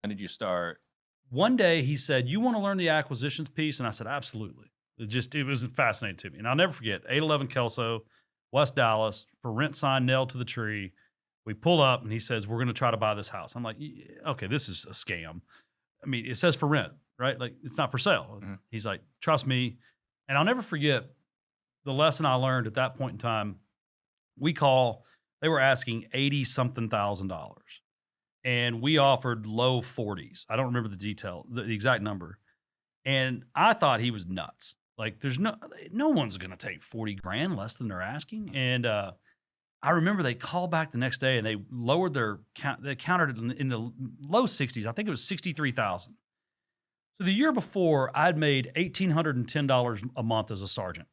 When did you start? One day he said, "You want to learn the acquisitions piece?" And I said, "Absolutely." It was fascinating to me. And I'll never forget, 811 Kelso, West Dallas, for rent sign nailed to the tree. We pull up and he says, "We're going to try to buy this house." I'm like, "Okay, this is a scam." I mean, it says for rent, right? Like, it's not for sale. Mm-hmm. He's like, "Trust me." And I'll never forget the lesson I learned at that point in time. They were asking $80-something thousand. And we offered low 40s. I don't remember the exact number. And I thought he was nuts. Like, there's no one's going to take 40 grand less than they're asking. And I remember they called back the next day and they lowered they counted it in the low 60s. I think it was 63,000. So the year before, I'd made $1,810 a month as a sergeant.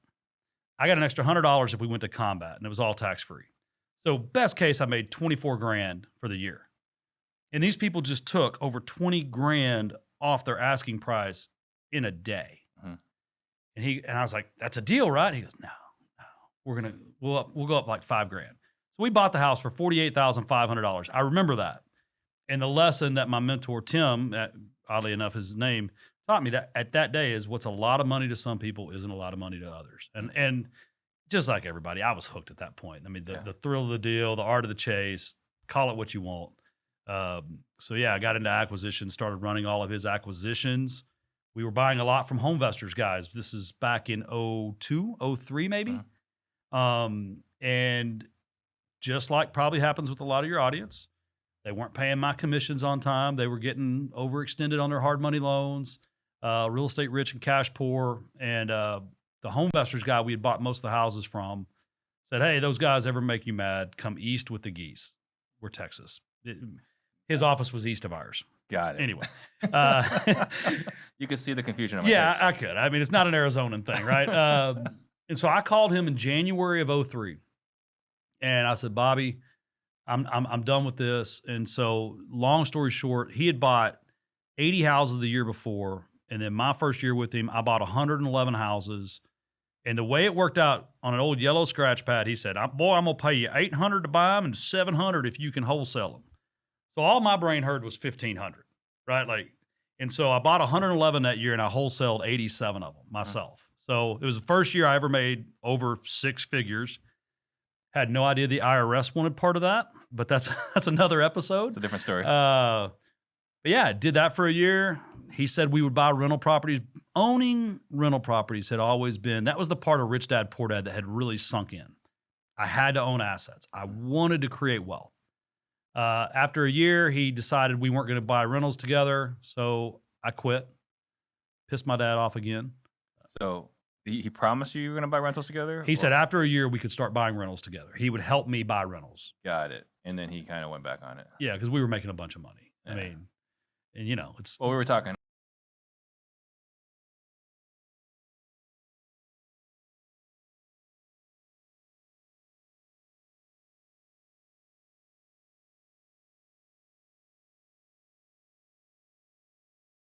I got an extra $100 if we went to combat, and it was all tax-free. So best case, I made 24 grand for the year. And these people just took over 20 grand off their asking price in a day. Mm-hmm. And I was like, "That's a deal, right?" He goes, No, we'll go up like 5 grand. So we bought the house for $48,500. I remember that. And the lesson that my mentor, Tim, oddly enough, his name, taught me that at that day is what's a lot of money to some people isn't a lot of money to others. And just like everybody, I was hooked at that point. I mean, the thrill of the deal, the art of the chase, call it what you want. So yeah, I got into acquisitions, started running all of his acquisitions. We were buying a lot from Homevestors guys. This is back in 02, 03 maybe. And just like probably happens with a lot of your audience, they weren't paying my commissions on time. They were getting overextended on their hard money loans, real estate rich and cash poor. And the Homevestors guy we had bought most of the houses from said, "Hey, those guys ever make you mad, come east with the geese. We're Texas." His office was east of ours. Got it. Anyway. You could see the confusion on my Yeah, face. I could. I mean, it's not an Arizonan thing, right? And so I called him in January of 03. And I said, "Bobby, I'm done with this." And so long story short, he had bought 80 houses the year before. And then my first year with him, I bought 111 houses. And the way it worked out on an old yellow scratch pad, he said, "Boy, I'm going to pay you $800 to buy them and $700 if you can wholesale them." So all my brain heard was $1,500, right? And so I bought 111 that year and I wholesaled 87 of them myself. So it was the first year I ever made over 6 figures. Had no idea the IRS wanted part of that, but that's another episode. It's a different story. But yeah, did that for a year. He said we would buy rental properties. Owning rental properties had always been, that was the part of Rich Dad, Poor Dad that had really sunk in. I had to own assets. I wanted to create wealth. After a year, he decided we weren't going to buy rentals together. So I quit, pissed my dad off again. So he promised you were going to buy rentals together? He said after a year, we could start buying rentals together. He would help me buy rentals. Got it. And then he kind of went back on it. Yeah, because we were making a bunch of money. Yeah. I mean, and it's... Well, we were talking